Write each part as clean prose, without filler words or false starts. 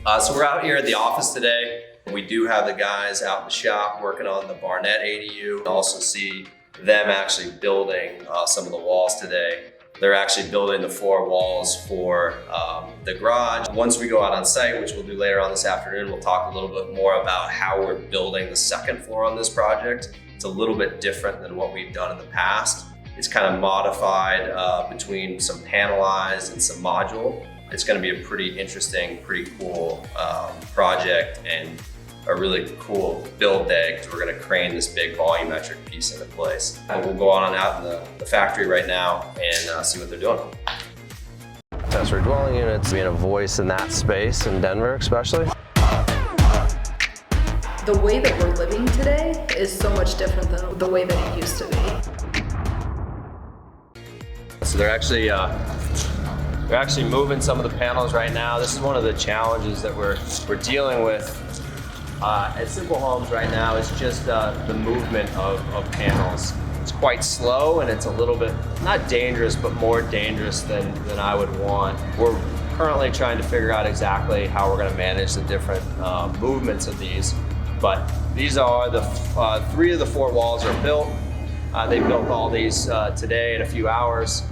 So we're out here at the office today. We do have the guys out in the shop working on the Barnett ADU. You also see them actually building some of the walls today. They're actually building the 4 walls for the garage. Once we go out on site, which we'll do later on this afternoon, we'll talk a little bit more about how we're building the second floor on this project. It's a little bit different than what we've done in the past. It's kind of modified between some panelized and some module. It's going to be a pretty interesting, pretty cool project and a really cool build day because we're going to crane this big volumetric piece into place. And we'll go on out in the factory right now and see what they're doing. Accessory dwelling units, being a voice in that space in Denver especially. The way that we're living today is so much different than the way that it used to be. So they're actually moving some of the panels right now. This is one of the challenges that we're dealing with at Simple Homes right now. Is just the movement of panels. It's quite slow and it's a little bit, not dangerous, but more dangerous than I would want. We're currently trying to figure out exactly how we're gonna manage the different movements of these. But these are the 3 of the 4 walls are built. They built all these today in a few hours.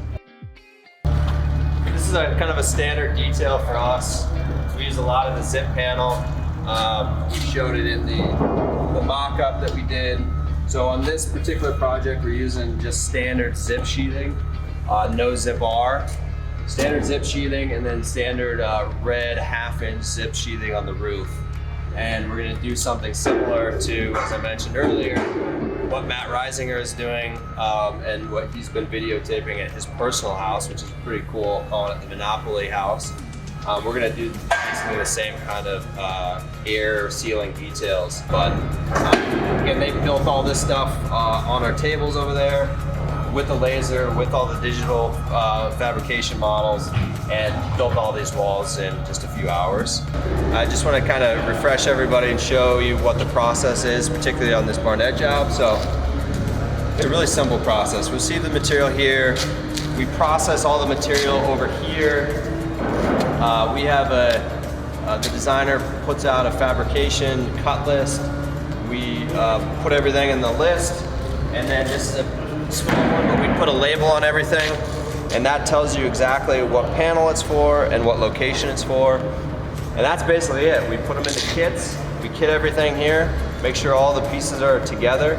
This is a kind of a standard detail for us. We use a lot of the zip panel. We showed it in the mock-up that we did. So on this particular project, we're using just standard zip sheathing, no zip R, standard zip sheathing, and then standard red 1/2-inch zip sheathing on the roof. And we're gonna do something similar to, as I mentioned earlier, what Matt Reisinger is doing and what he's been videotaping at his personal house, which is pretty cool, calling it the Monopoly house. We're gonna do basically the same kind of air sealing details, but again, they built all this stuff on our tables over there with the laser, with all the digital fabrication models, and built all these walls in just a few hours. I just want to kind of refresh everybody and show you what the process is, particularly on this Barnett job. So it's a really simple process. We see the material here, we process all the material over here. We have the designer puts out a fabrication cut list. We put everything in the list, and then just a small one, but we put a label on everything, and that tells you exactly what panel it's for and what location it's for. And that's basically it. We put them into kits, we kit everything here, make sure all the pieces are together,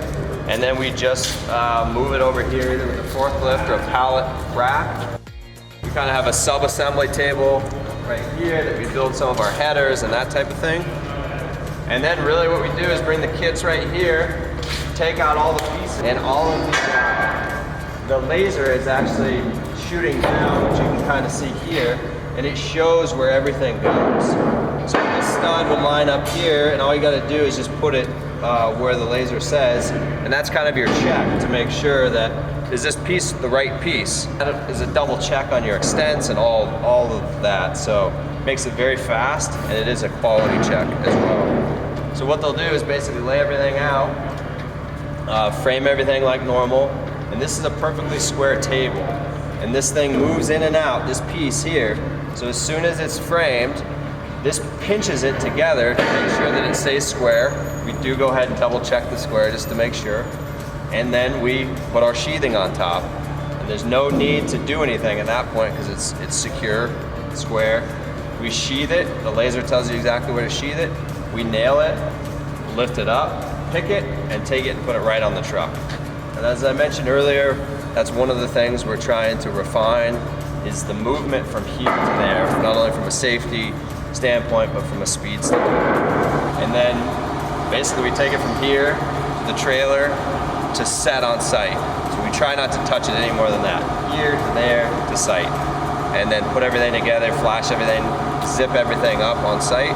and then we just move it over here either with a forklift or a pallet rack. We kind of have a sub-assembly table right here that we build some of our headers and that type of thing. And then really what we do is bring the kits right here, take out all the pieces, and all of the laser is actually shooting down, which you can kind of see here, and it shows where everything goes. So the stud would line up here, and all you got to do is just put it where the laser says, and that's kind of your check to make sure that is this piece the right piece? Is a double check on your extents and all of that. So it makes it very fast, and it is a quality check as well. So what they'll do is basically lay everything out, frame everything like normal, and this is a perfectly square table. And this thing moves in and out, this piece here. So as soon as it's framed, this pinches it together to make sure that it stays square. We do go ahead and double check the square just to make sure. And then we put our sheathing on top. And there's no need to do anything at that point because it's secure, square. We sheath it, the laser tells you exactly where to sheath it. We nail it, lift it up, pick it, and take it and put it right on the truck. And as I mentioned earlier, that's one of the things we're trying to refine is the movement from here to there, not only from a safety standpoint, but from a speed standpoint. And then basically we take it from here to the trailer to set on site. So we try not to touch it any more than that. Here to there to site. And then put everything together, flash everything, zip everything up on site,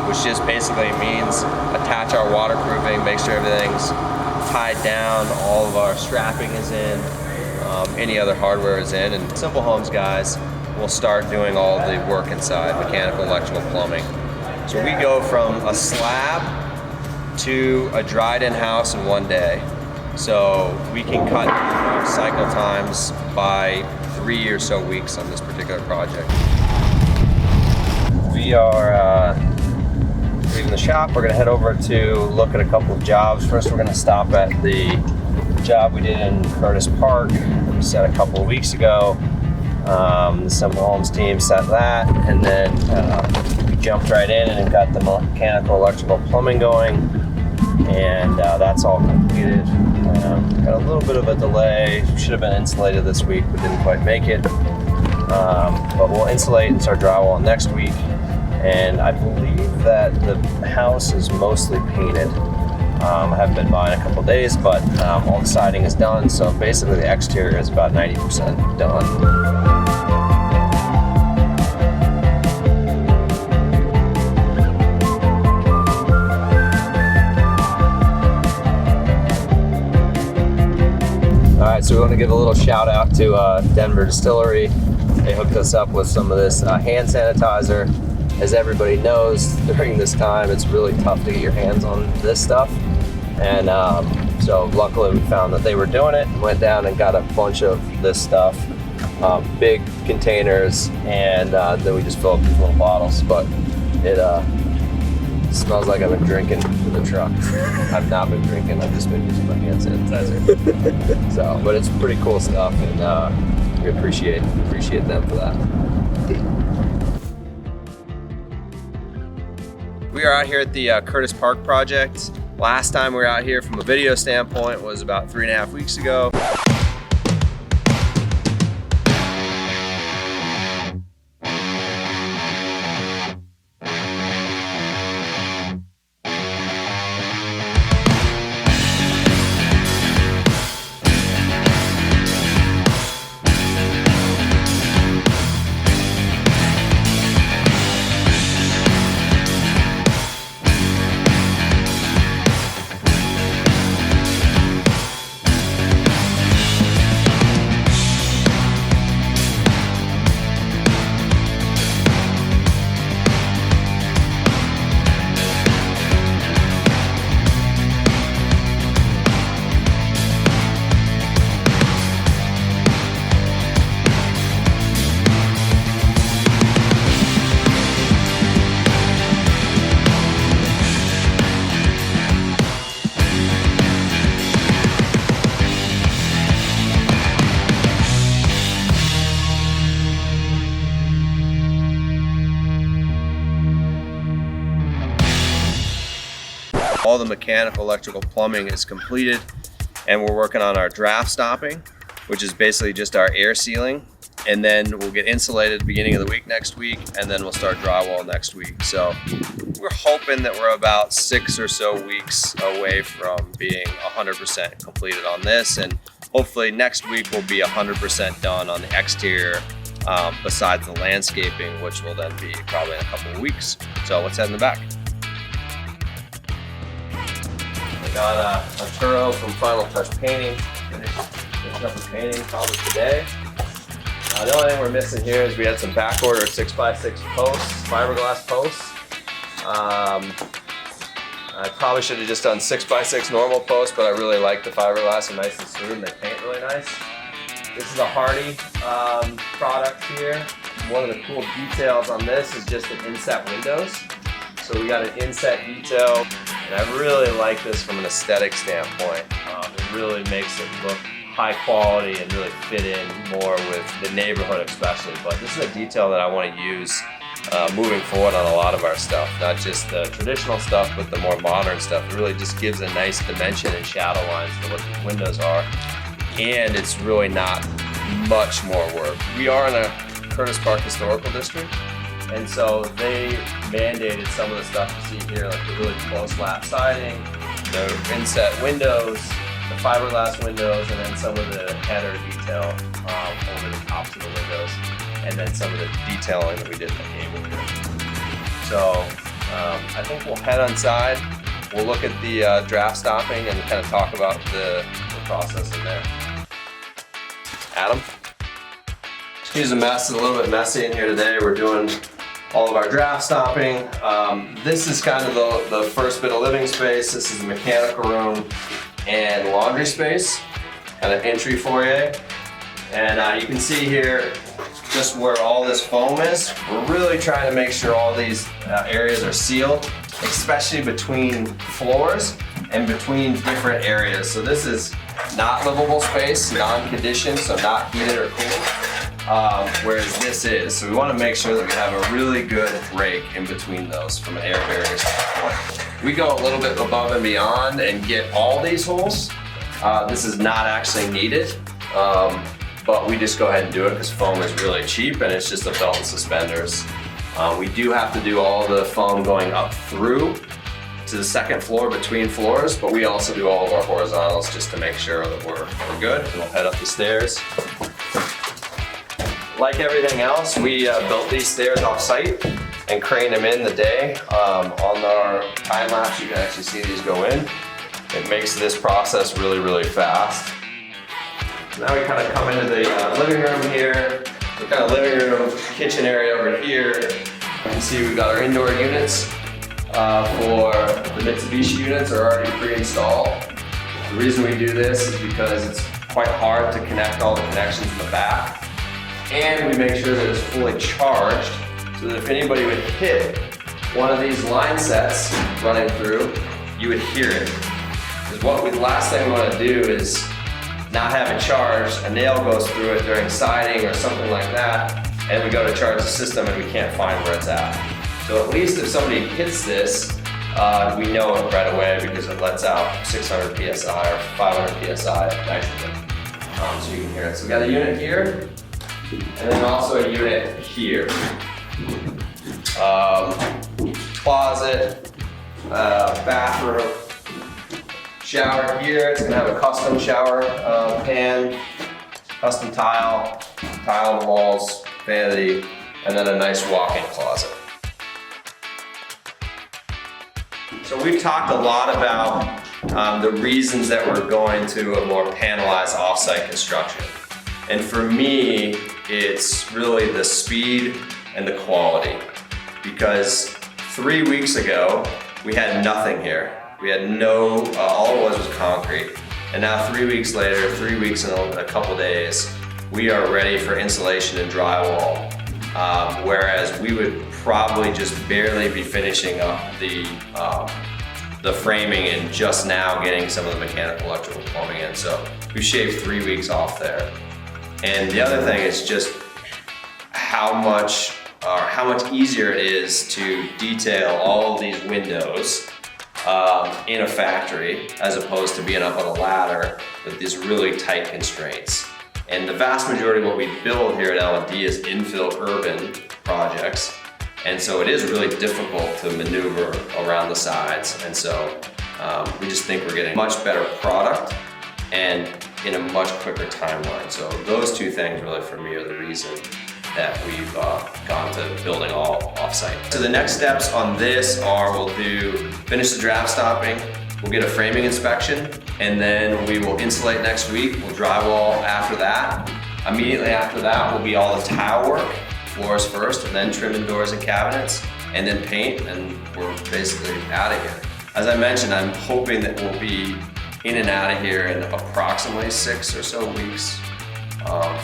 which just basically means attach our waterproofing, make sure everything's tied down, all of our strapping is in, any other hardware is in, and Simple Homes guys will start doing all the work inside, mechanical, electrical, plumbing. So we go from a slab to a dried-in house in one day. So we can cut our cycle times by 3 or so weeks on this particular project. We are leaving the shop. We're gonna head over to look at a couple of jobs. First, we're gonna stop at the job we did in Curtis Park that we set a couple of weeks ago. Some of the Homes team set that, and then we jumped right in and got the mechanical, electrical, plumbing going, and that's all completed. Got a little bit of a delay. Should have been insulated this week, but didn't quite make it. But we'll insulate and start drywall next week. And I believe that the house is mostly painted. I haven't been by in a couple days, but all the siding is done. So basically the exterior is about 90% done. So we want to give a little shout out to Denver Distillery. They hooked us up with some of this hand sanitizer. As everybody knows, during this time, it's really tough to get your hands on this stuff. And so luckily we found that they were doing it and went down and got a bunch of this stuff, big containers, and then we just fill up these little bottles. But it smells like I've been drinking in the truck. I've not been drinking, I've just been using my hand sanitizer. So, but it's pretty cool stuff, and we appreciate them for that. We are out here at the Curtis Park project. Last time we were out here from a video standpoint was about 3.5 weeks ago. All the mechanical, electrical, plumbing is completed, and we're working on our draft stopping, which is basically just our air sealing. And then we'll get insulated at the beginning of the week next week, and then we'll start drywall next week. So we're hoping that we're about 6 or so weeks away from being 100% completed on this. And hopefully next week we'll be 100% done on the exterior, besides the landscaping, which will then be probably in a couple of weeks. So let's head in the back. I got Arturo from Final Touch Painting. Finishing up a painting probably today. The only thing we're missing here is we had some back order 6x6 posts, fiberglass posts. I probably should have just done 6x6 normal posts, but I really like the fiberglass. They're nice and smooth and they paint really nice. This is a Hardy product here. One of the cool details on this is just the inset windows. So we got an inset detail, and I really like this from an aesthetic standpoint. It really makes it look high quality and really fit in more with the neighborhood especially. But this is a detail that I want to use moving forward on a lot of our stuff, not just the traditional stuff, but the more modern stuff. It really just gives a nice dimension and shadow lines to what these windows are. And it's really not much more work. We are in a Curtis Park Historical District, and so they mandated some of the stuff you see here, like the really close lap siding, the inset windows, the fiberglass windows, and then some of the header detail over the tops of the windows, and then some of the detailing that we did in the cable here. So I think we'll head inside. We'll look at the draft stopping and kind of talk about the process in there. Adam? Excuse the mess, it's a little bit messy in here today. We're doing all of our draft stopping. This is kind of the first bit of living space. This is the mechanical room and laundry space, kind of entry foyer. And you can see here just where all this foam is. We're really trying to make sure all these areas are sealed. especially between floors and between different areas. So this is not livable space, non-conditioned, so not heated or cooled, whereas this is. So we want to make sure that we have a really good break in between those from an air barrier standpoint. We go a little bit above and beyond and get all these holes. This is not actually needed, but we just go ahead and do it because foam is really cheap and it's just a belt and suspenders. We do have to do all the foam going up through to the second floor between floors, but we also do all of our horizontals just to make sure that we're good. And we'll head up the stairs. Like everything else, we built these stairs off site and craned them in the day. On our time lapse, you can actually see these go in. It makes this process really, really fast. Now we kind of come into the living room here. The kind of living room, kitchen area over here. You can see we've got our indoor units. For the Mitsubishi units are already pre-installed. The reason we do this is because it's quite hard to connect all the connections in the back. And we make sure that it's fully charged so that if anybody would hit one of these line sets running through, you would hear it. Because the last thing we want to do is not have it charged, a nail goes through it during siding or something like that, and we go to charge the system and we can't find where it's at. So at least if somebody hits this, we know it right away because it lets out 600 PSI or 500 PSI of nitrogen. So you can hear it. So we got a unit here, and then also a unit here. Closet, bathroom, shower here. It's gonna have a custom shower pan, custom tile on the walls, vanity, and then a nice walk-in closet. So we've talked a lot about the reasons that we're going to a more panelized off-site construction. And for me, it's really the speed and the quality. Because 3 weeks ago, we had nothing here. We had all it was concrete. And now 3 weeks later, 3 weeks and a couple days, we are ready for insulation and drywall. Whereas we would probably just barely be finishing up the framing and just now getting some of the mechanical electrical plumbing in. So we shaved 3 weeks off there. And the other thing is just how much easier it is to detail all of these windows in a factory as opposed to being up on a ladder with these really tight constraints. And the vast majority of what we build here at L&D is infill urban projects. And so it is really difficult to maneuver around the sides. And so we just think we're getting much better product and in a much quicker timeline. So those two things really for me are the reason that we've gone to building all offsite. So the next steps on this are we'll finish the draft stopping, we'll get a framing inspection, and then we will insulate next week. We'll drywall after that. Immediately after that will be all the tile work, floors first, and then trimming doors and cabinets, and then paint, and we're basically out of here. As I mentioned, I'm hoping that we'll be in and out of here in approximately 6 or so weeks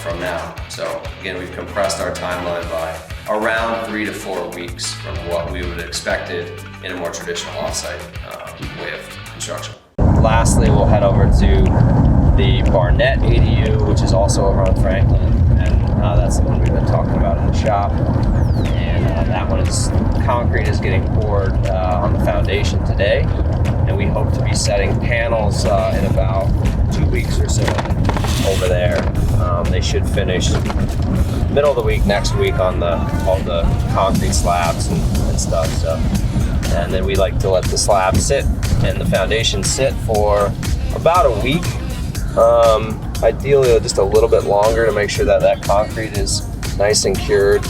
from now. So again, we've compressed our timeline by around 3 to 4 weeks from what we would have expected in a more traditional offsite way of construction. Lastly, we'll head over to the Barnett ADU, which is also over on Franklin, and that's the one we've been talking about in the shop. And that one concrete is getting poured on the foundation today, and we hope to be setting panels in about 2 weeks or so over there. They should finish middle of the week next week on all the concrete slabs and stuff. So, and then we like to let the slab sit and the foundation sit for about a week. Ideally just a little bit longer to make sure that concrete is nice and cured.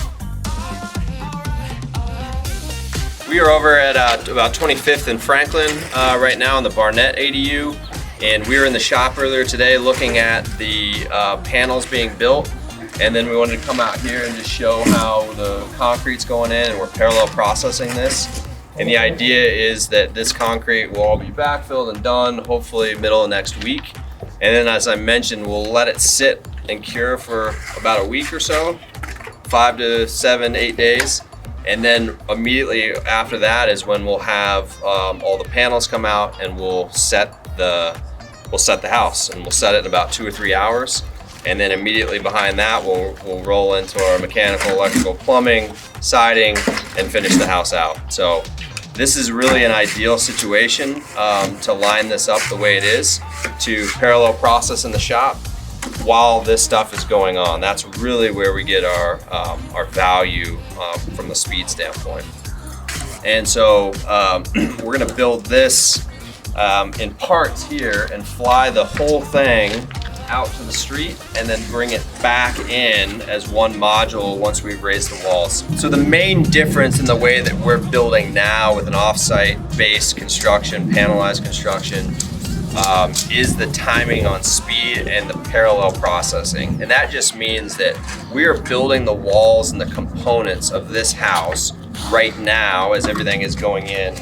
We are over at about 25th and Franklin right now in the Barnett ADU, and we were in the shop earlier today looking at the panels being built, and then we wanted to come out here and just show how the concrete's going in, and we're parallel processing this. And the idea is that this concrete will all be backfilled and done hopefully middle of next week. And then, as I mentioned, we'll let it sit and cure for about a week or so, 5 to 7, 8 days. And then immediately after that is when we'll have all the panels come out, and we'll set the house, and we'll set it in about 2 or 3 hours. And then immediately behind that, we'll roll into our mechanical, electrical, plumbing, siding, and finish the house out. So this is really an ideal situation to line this up the way it is, to parallel process in the shop while this stuff is going on. That's really where we get our value from the speed standpoint. And so we're gonna build this in parts here and fly the whole thing out to the street and then bring it back in as one module once we've raised the walls. So the main difference in the way that we're building now with an off-site based construction, panelized construction, is the timing on speed and the parallel processing. And that just means that we are building the walls and the components of this house right now as everything is going in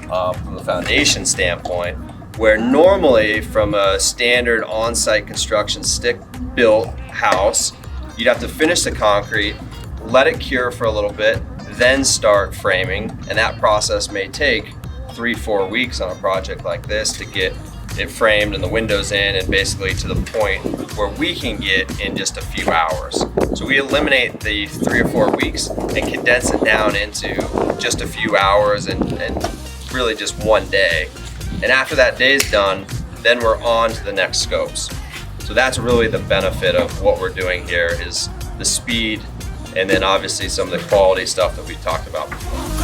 from the foundation standpoint, where normally from a standard on-site construction stick-built house, you'd have to finish the concrete, let it cure for a little bit, then start framing, and that process may take 3-4 weeks on a project like this to get it framed and the windows in, and basically to the point where we can get in just a few hours. So we eliminate the 3 or 4 weeks and condense it down into just a few hours and really just one day. And after that day's done, then we're on to the next scopes. So that's really the benefit of what we're doing here, is the speed, and then obviously some of the quality stuff that we talked about before.